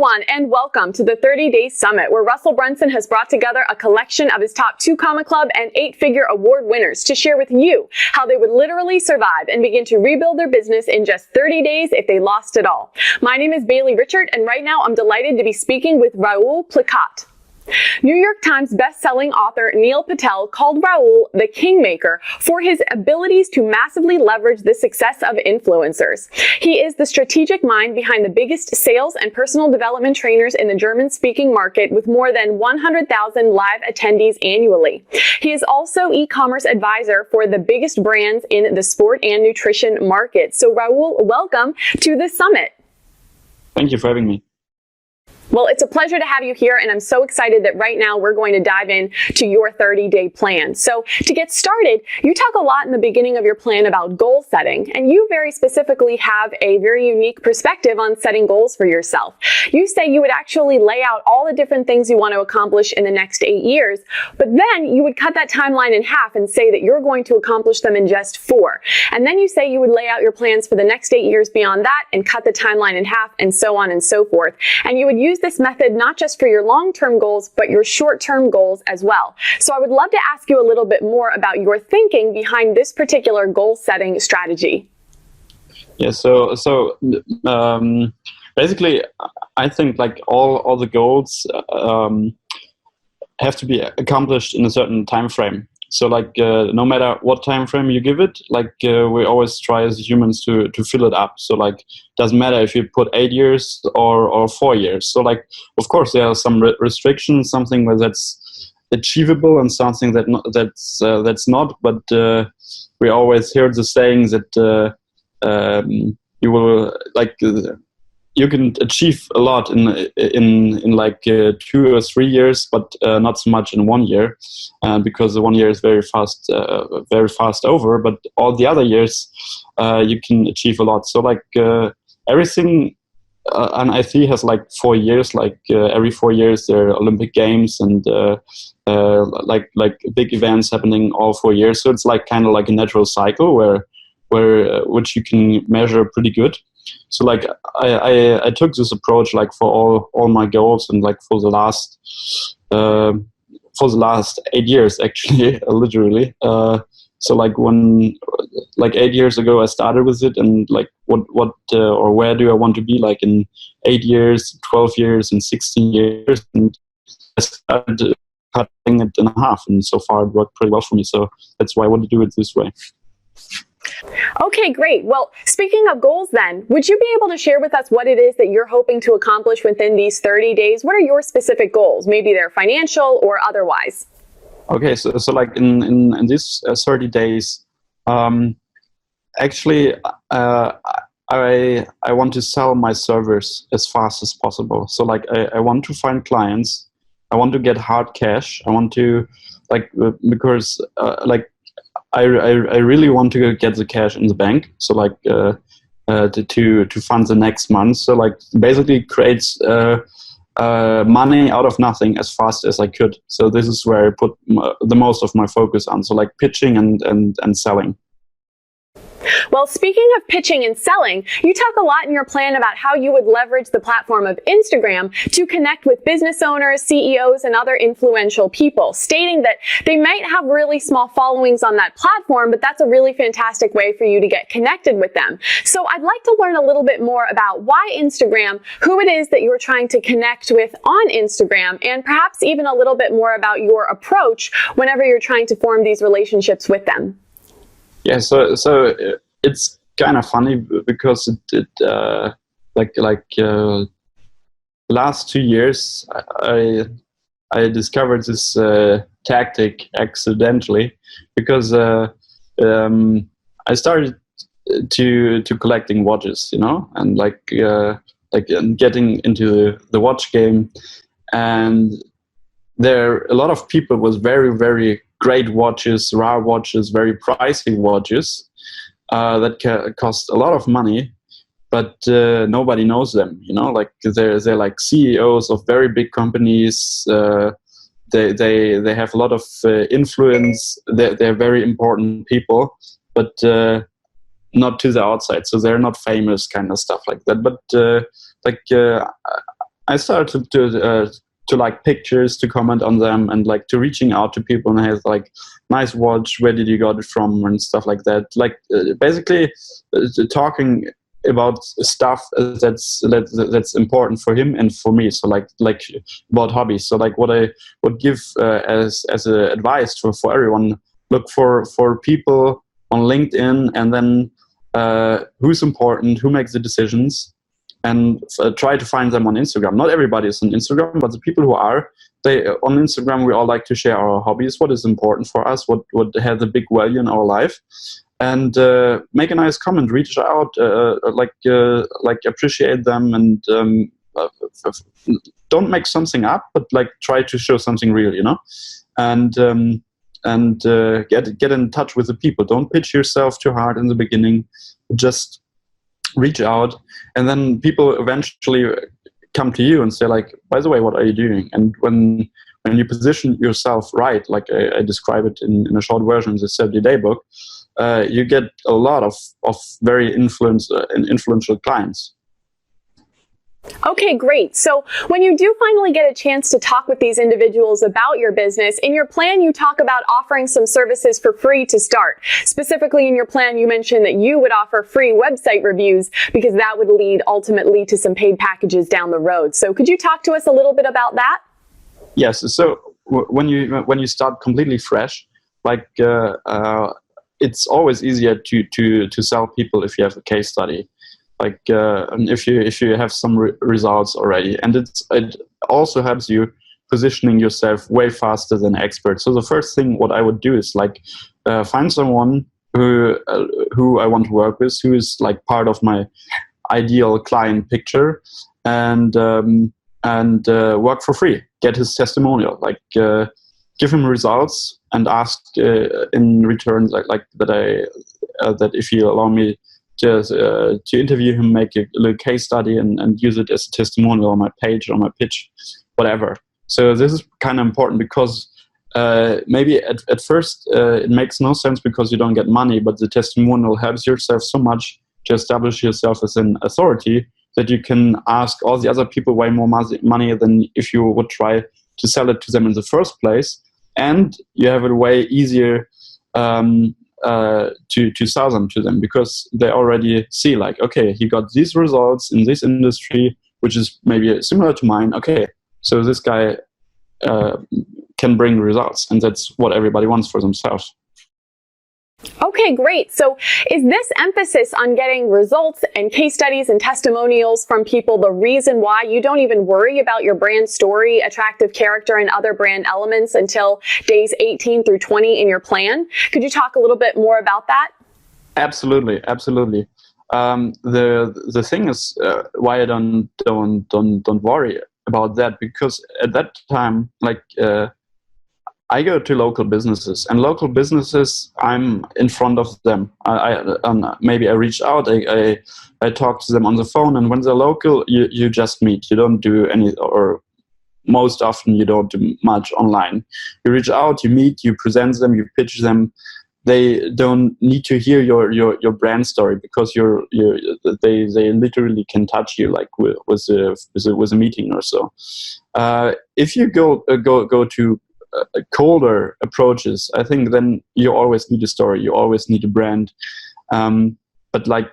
everyone, and welcome to the 30-Day Summit, where Russell Brunson has brought together a collection of his top 2 Comma Club and 8-figure award winners to share with you how they would literally survive and begin to rebuild their business in just 30 days if they lost it all. My name is Bailey Richard, and right now I'm delighted to be speaking with Raoul Plickat. New York Times best-selling author Neil Patel called Raoul the Kingmaker for his abilities to massively leverage the success of influencers. He is the strategic mind behind the biggest sales and personal development trainers in the German-speaking market, with more than 100,000 live attendees annually. He is also e-commerce advisor for the biggest brands in the sport and nutrition market. So Raoul, welcome to the summit. Thank you for having me. Well, it's a pleasure to have you here, and I'm so excited that right now we're going to dive in to your 30-day plan. So to get started, you talk a lot in the beginning of your plan about goal setting, and you very specifically have a very unique perspective on setting goals for yourself. You say you would actually lay out all the different things you want to accomplish in the next 8 years, but then you would cut that timeline in half and say that you're going to accomplish them in just 4. And then you say you would lay out your plans for the next 8 years beyond that and cut the timeline in half, and so on and so forth. And you would use this method not just for your long-term goals, but your short-term goals as well. So I would love to ask you a little bit more about your thinking behind this particular goal-setting strategy. Yeah, basically, I think like all the goals have to be accomplished in a certain time frame. So like no matter what time frame you give it, like we always try as humans to fill it up. So like doesn't matter if you put 8 years or 4 years. So like of course there are some restrictions, something where that's achievable and something that's not. But we always hear the saying that you will like. You can achieve a lot in like 2 or 3 years, but not so much in 1 year, because the 1 year is very fast over. But all the other years, you can achieve a lot. So like everything, an IC has like 4 years. Like every 4 years, there are Olympic Games and like big events happening all 4 years. So it's like kind of like a natural cycle where which you can measure pretty good. So like I took this approach like for all my goals, and like for the last 8 years actually, literally. So like when 8 years ago I started with it, and like what or where do I want to be like in 8 years, 12 years, and 16 years, and I started cutting it in half, and so far it worked pretty well for me. So that's why I want to do it this way. Okay, great. Well, speaking of goals then, would you be able to share with us what it is that you're hoping to accomplish within these 30 days? What are your specific goals? Maybe they're financial or otherwise. Okay, so like in these 30 days, actually, I want to sell my servers as fast as possible. So like I want to find clients. I want to get hard cash. I want to like because like I really want to get the cash in the bank. So like to fund the next month. So like basically creates money out of nothing as fast as I could. So this is where I put the most of my focus on. So like pitching and selling. Well, speaking of pitching and selling, you talk a lot in your plan about how you would leverage the platform of Instagram to connect with business owners, CEOs, and other influential people, stating that they might have really small followings on that platform, but that's a really fantastic way for you to get connected with them. So I'd like to learn a little bit more about why Instagram, who it is that you're trying to connect with on Instagram, and perhaps even a little bit more about your approach whenever you're trying to form these relationships with them. Yeah, so it's kind of funny because last 2 years I discovered this tactic accidentally, because I started to collecting watches, you know, and like getting into the watch game, and there a lot of people with very, very great watches, rare watches, very pricey watches that cost a lot of money, but nobody knows them. You know, like they're like CEOs of very big companies. They have a lot of influence. They're very important people, but not to the outside. So they're not famous, kind of stuff like that. But I started to like pictures, to comment on them, and like to reaching out to people and have like nice watch, where did you got it from, and stuff like that. Like basically talking about stuff that's important for him and for me. So like about hobbies. So like what I would give as a advice for everyone: look for people on LinkedIn, and then who's important, who makes the decisions, and try to find them on Instagram. Not everybody is on Instagram, but the people who are, they on Instagram, we all like to share our hobbies, what is important for us, what has a big value in our life, and make a nice comment, reach out, like appreciate them, and don't make something up, but like try to show something real, you know, and get in touch with the people. Don't pitch yourself too hard in the beginning. Just reach out, and then people eventually come to you and say like, by the way, what are you doing? And when you position yourself right, like I describe it in a short version in the 70-day book, you get a lot of very influential clients. Okay, great. So when you do finally get a chance to talk with these individuals about your business, in your plan you talk about offering some services for free to start. Specifically in your plan, you mentioned that you would offer free website reviews because that would lead ultimately to some paid packages down the road. So could you talk to us a little bit about that? Yes. So when you start completely fresh, like it's always easier to sell people if you have a case study. Like if you have some results already, and it also helps you positioning yourself way faster than experts. So the first thing what I would do is like find someone who I want to work with, who is like part of my ideal client picture, and work for free. Get his testimonial, like give him results, and ask in return like that if you allow me to interview him, make a little case study, and use it as a testimonial on my page, on my pitch, whatever. So this is kind of important because maybe at first it makes no sense because you don't get money, but the testimonial helps yourself so much to establish yourself as an authority that you can ask all the other people way more money than if you would try to sell it to them in the first place. And you have a way easier to sell them to them because they already see like, okay, he got these results in this industry, which is maybe similar to mine. Okay, so this guy can bring results, and that's what everybody wants for themselves. Okay, great. So is this emphasis on getting results and case studies and testimonials from people the reason why you don't even worry about your brand story, attractive character, and other brand elements until days 18 through 20 in your plan? Could you talk a little bit more about that? Absolutely. The thing is why I don't worry about that, because at that time, like I go to local businesses, and local businesses, I'm in front of them. Maybe I reach out, I talk to them on the phone, and when they're local, you just meet. You don't do any, or most often you don't do much online. You reach out, you meet, you present them, you pitch them. They don't need to hear your brand story because they literally can touch you like with a meeting or so. If you go to colder approaches, I think then you always need a story, you always need a brand. But like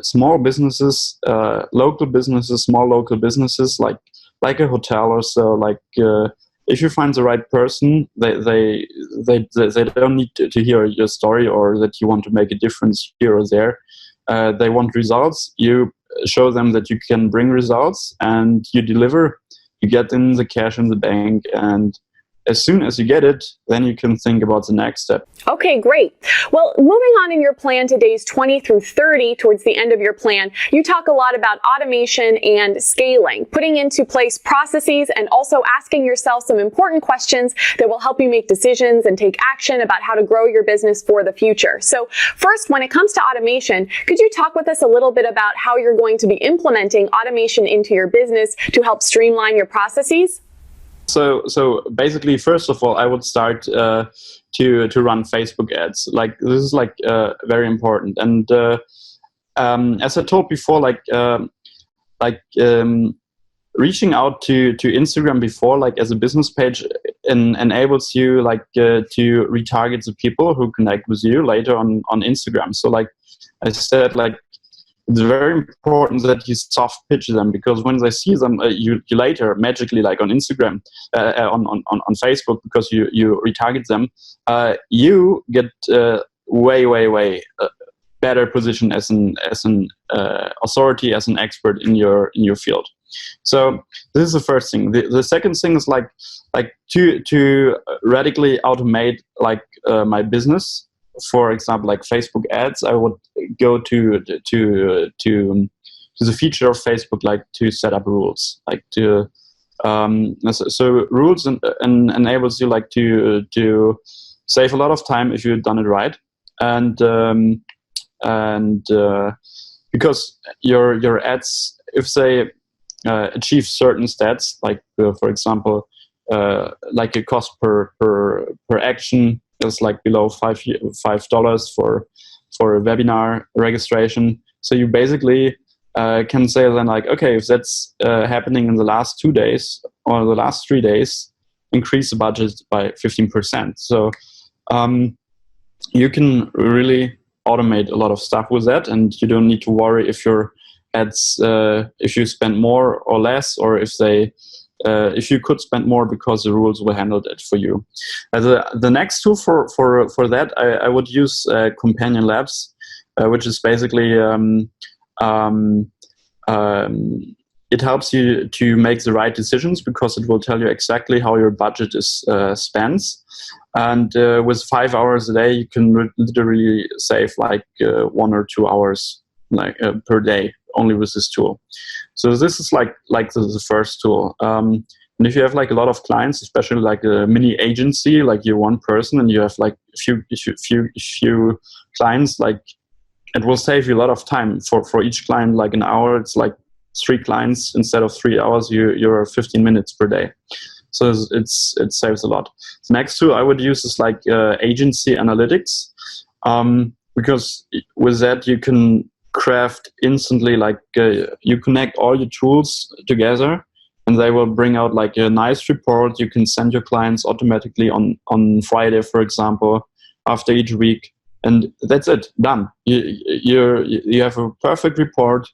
small businesses, local businesses, small local businesses, like a hotel or so, like if you find the right person, they don't need to hear your story or that you want to make a difference here or there. They want results. You show them that you can bring results, and you deliver. You get in the cash in the bank, and as soon as you get it, then you can think about the next step. Okay, great. Well, moving on in your plan to days 20 through 30, towards the end of your plan, you talk a lot about automation and scaling, putting into place processes, and also asking yourself some important questions that will help you make decisions and take action about how to grow your business for the future. So first, when it comes to automation, could you talk with us a little bit about how you're going to be implementing automation into your business to help streamline your processes? So basically, first of all, I would start to run Facebook ads. Like this is like very important. And as I told before, reaching out to Instagram before, like as a business page, enables you like to retarget the people who connect with you later on Instagram. So like I said, like it's very important that you soft pitch them, because when they see them, you later magically, like on Instagram, on Facebook, because you retarget them, you get way better position as an authority, as an expert in your field. So this is the first thing. The second thing is like to radically automate like my business. For example, like Facebook ads, I would go to the feature of Facebook, like to set up rules, like to so rules and enables you like to save a lot of time if you've done it right, and because your ads, if they achieve certain stats, like for example, like a cost per action is like below $5 for a webinar registration. So you basically can say then like, okay, if that's happening in the last 2 days or the last 3 days, increase the budget by 15%. So you can really automate a lot of stuff with that, and you don't need to worry if your ads, if you spend more or less, or if you could spend more, because the rules will handle that for you. The next tool for that, I would use Companion Labs, which is basically it helps you to make the right decisions, because it will tell you exactly how your budget is spent. And with 5 hours a day, you can literally save like 1 or 2 hours like per day, only with this tool. So this is like the first tool. And if you have like a lot of clients, especially like a mini agency, like you're one person and you have like a few clients, like it will save you a lot of time. For each client, like an hour, it's like 3 clients instead of 3 hours. You're 15 minutes per day. So it saves a lot. The next tool I would use is like agency analytics, because with that you can craft instantly, like you connect all your tools together and they will bring out like a nice report you can send your clients automatically on Friday, for example, after each week, and that's it, done. You have a perfect report.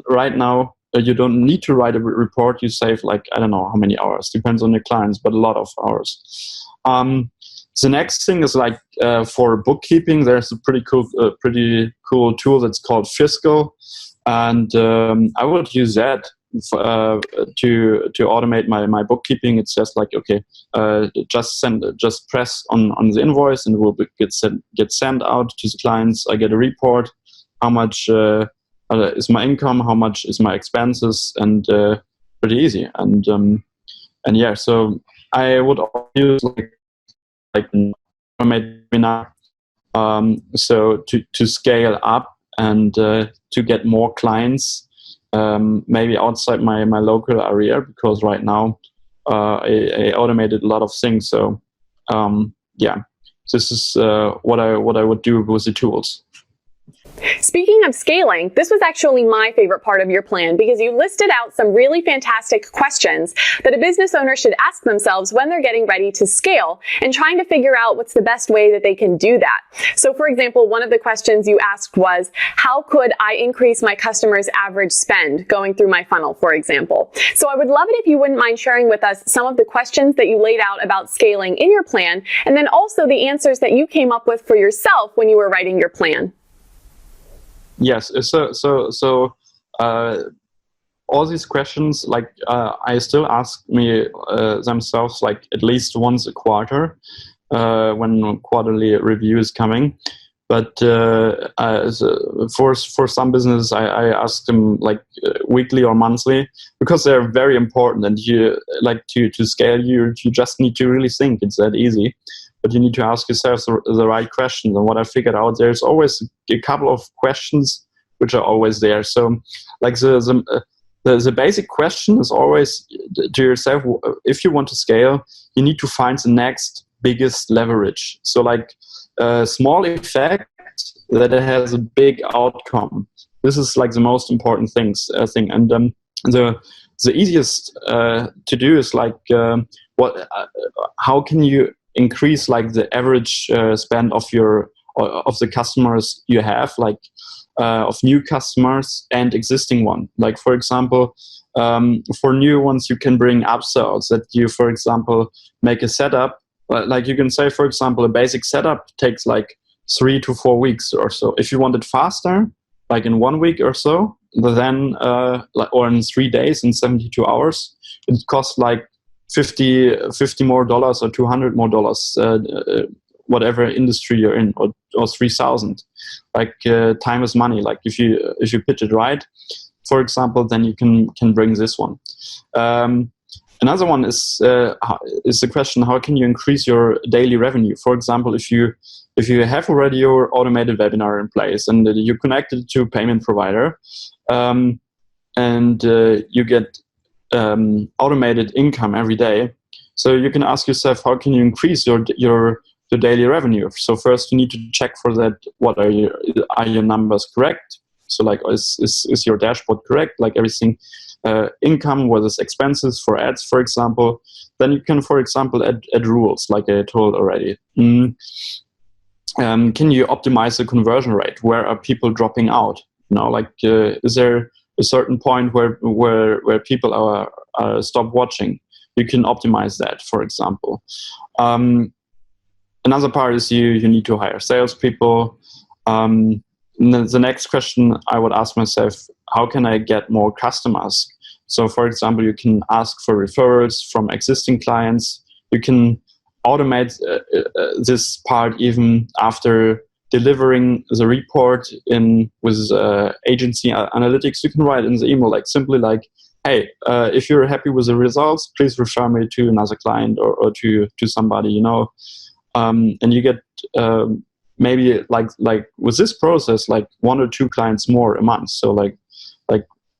Right now you don't need to write a report. You save like, I don't know how many hours, depends on your clients, but a lot of hours. The next thing is like for bookkeeping, there's a pretty cool tool that's called Fiscal, and I would use that to automate my bookkeeping. It's just like, okay, just press on the invoice and it will get sent out to the clients. I get a report, how much is my income, how much is my expenses, and pretty easy. And yeah, so I would use like webinar, so to scale up and to get more clients, maybe outside my local area, because right now I automated a lot of things. So yeah, this is what I would do with the tools. Speaking of scaling, this was actually my favorite part of your plan, because you listed out some really fantastic questions that a business owner should ask themselves when they're getting ready to scale and trying to figure out what's the best way that they can do that. So for example, one of the questions you asked was, how could I increase my customers' average spend going through my funnel, for example? So I would love it if you wouldn't mind sharing with us some of the questions that you laid out about scaling in your plan, and then also the answers that you came up with for yourself when you were writing your plan. Yes, so all these questions, like I still ask me themselves like at least once a quarter when quarterly review is coming. But for some businesses, I ask them like weekly or monthly, because they're very important. And you like to scale, you just need to really think. It's that easy. But you need to ask yourself the right questions. And what I figured out, there's always a couple of questions which are always there. So like the basic question is always to yourself, if you want to scale, you need to find the next biggest leverage. So like a small effect that has a big outcome. This is like the most important thing. And the easiest to do is like how can you increase like the average spend of the customers you have, like of new customers and existing one. Like for example, for new ones, you can bring upsells that you, for example, make a setup. Like you can say, for example, a basic setup takes like 3 to 4 weeks or so. If you want it faster, like in 1 week or so, then or in 3 days, in 72 hours, it costs like $50 more dollars or $200 more dollars, whatever industry you're in, or 3,000. Like time is money. Like if you pitch it right, for example, then you can bring this one. Another one is the question: how can you increase your daily revenue? For example, if you have already your automated webinar in place and you connect it to a payment provider, and you get automated income every day, so you can ask yourself, how can you increase your daily revenue? So first, you need to check for that. What are your numbers correct? So like, is your dashboard correct? Like everything, income versus expenses for ads, for example. Then you can, for example, add rules, like I told already. Can you optimize the conversion rate? Where are people dropping out? Like is there a certain point where people are stop watching? You can optimize that, for example. Another part is you need to hire salespeople. The next question I would ask myself: how can I get more customers? So, for example, you can ask for referrals from existing clients. You can automate this part even after delivering the report with agency analytics. You can write in the email, like simply like, hey, if you're happy with the results, please refer me to another client or to somebody, and you get maybe like with this process, like 1 or 2 clients more a month. So like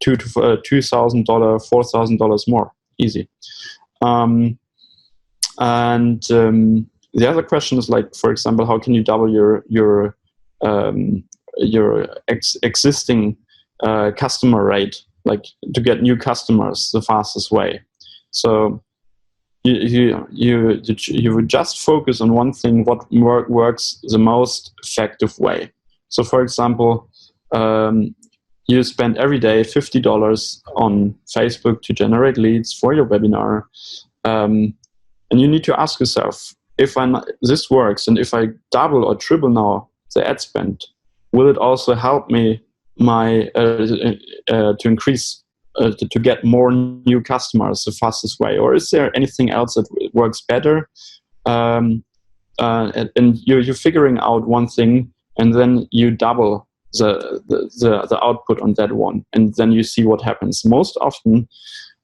$2,000, $4,000 more, easy. The other question is like, for example, how can you double your existing customer rate, like to get new customers the fastest way? So you would just focus on one thing, what works the most effective way. So for example, you spend every day $50 on Facebook to generate leads for your webinar, and you need to ask yourself, if this works, and if I double or triple now the ad spend, will it also help me to increase to get more new customers the fastest way? Or is there anything else that works better? And you're figuring out one thing, and then you double the output on that one, and then you see what happens. Most often,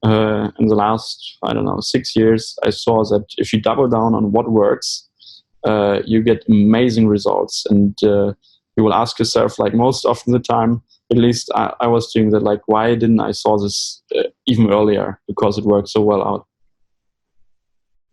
in the last 6 years, I saw that if you double down on what works, you get amazing results. And you will ask yourself, like most often the time, at least I was doing that, like, why didn't I saw this even earlier? Because it worked so well out.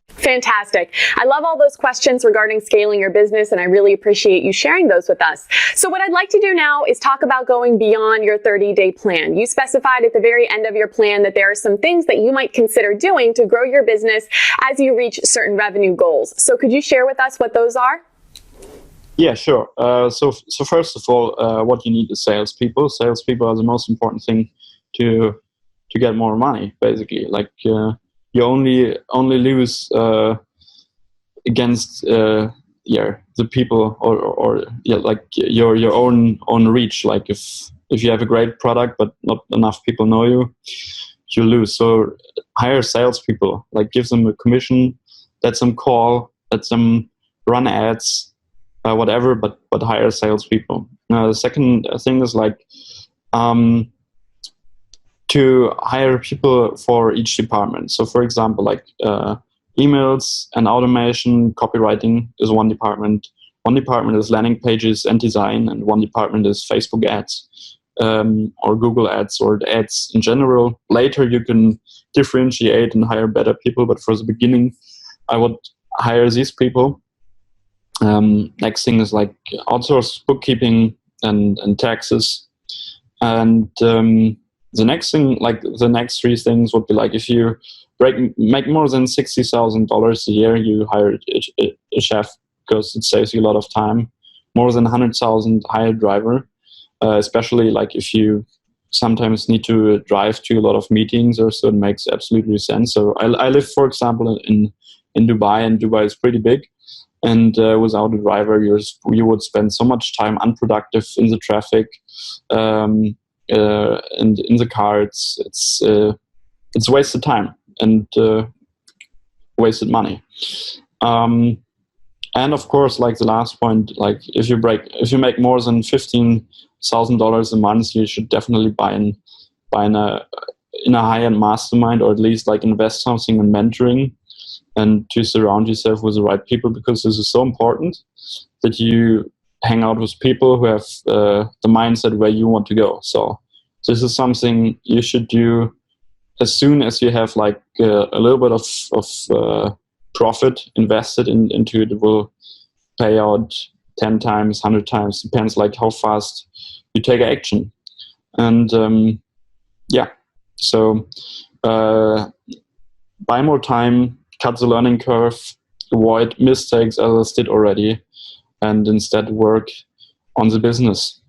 Fantastic. I love all those questions regarding scaling your business, and I really appreciate you sharing those with us. So what I'd like to do now is talk about going beyond your 30-day plan. You specified at the very end of your plan that there are some things that you might consider doing to grow your business as you reach certain revenue goals. So could you share with us what those are? Yeah, sure. So first of all, what you need is salespeople. Salespeople are the most important thing to get more money, basically. Like you only lose against the people or like your own reach. Like if you have a great product but not enough people know you lose. So hire salespeople. Like give them a commission, let them call, let them run ads. Whatever, but hire salespeople. The second thing is like to hire people for each department. So, for example, like emails and automation, copywriting is one department. One department is landing pages and design, and one department is Facebook ads or Google ads or the ads in general. Later, you can differentiate and hire better people, but for the beginning, I would hire these people. Next thing is like outsource bookkeeping and taxes, and The next thing, like the next three things would be like, if you make more than $60,000 a year, you hire a chef, because it saves you a lot of time. More than 100,000, hire a driver, especially like if you sometimes need to drive to a lot of meetings or so, it makes absolutely sense. So I live, for example, in Dubai, and Dubai is pretty big. And without a driver, you would spend so much time unproductive in the traffic, and in the car. It's wasted time and wasted money. And of course, like the last point, like if you make more than $15,000 a month, you should definitely buy in a high-end mastermind, or at least like invest something in mentoring, and to surround yourself with the right people, because this is so important that you hang out with people who have the mindset where you want to go. So this is something you should do as soon as you have like a little bit of profit invested into it. It will pay out 10 times, 100 times, depends like how fast you take action. And so buy more time, cut the learning curve, avoid mistakes others did already, and instead work on your business.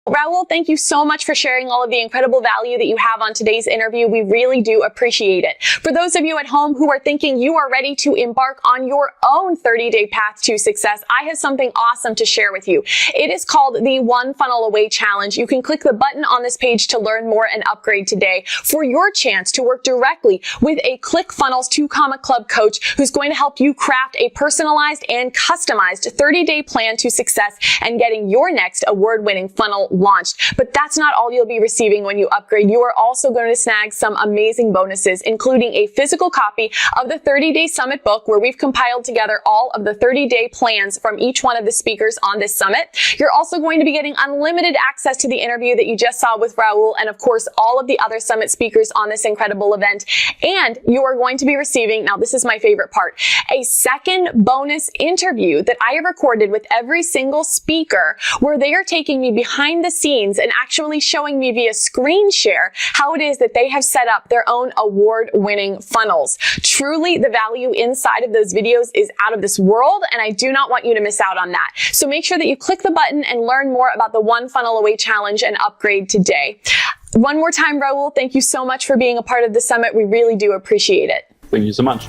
Raoul, thank you so much for sharing all of the incredible value that you have on today's interview. We really do appreciate it. For those of you at home who are thinking you are ready to embark on your own 30-day path to success, I have something awesome to share with you. It is called the One Funnel Away Challenge. You can click the button on this page to learn more and upgrade today for your chance to work directly with a ClickFunnels 2 Club coach who's going to help you craft a personalized and customized 30-day plan to success and getting your next award-winning funnel launched. But that's not all you'll be receiving when you upgrade. You are also going to snag some amazing bonuses, including a physical copy of the 30-Day Summit book, where we've compiled together all of the 30-day plans from each one of the speakers on this summit. You're also going to be getting unlimited access to the interview that you just saw with Raoul, and of course, all of the other summit speakers on this incredible event. And you are going to be receiving, now this is my favorite part, a second bonus interview that I have recorded with every single speaker, where they are taking me behind the scenes and actually showing me via screen share how it is that they have set up their own award-winning funnels. Truly, the value inside of those videos is out of this world, and I do not want you to miss out on that. So make sure that you click the button and learn more about the One Funnel Away Challenge and upgrade today. One more time, Raoul, thank you so much for being a part of the summit. We really do appreciate it. Thank you so much.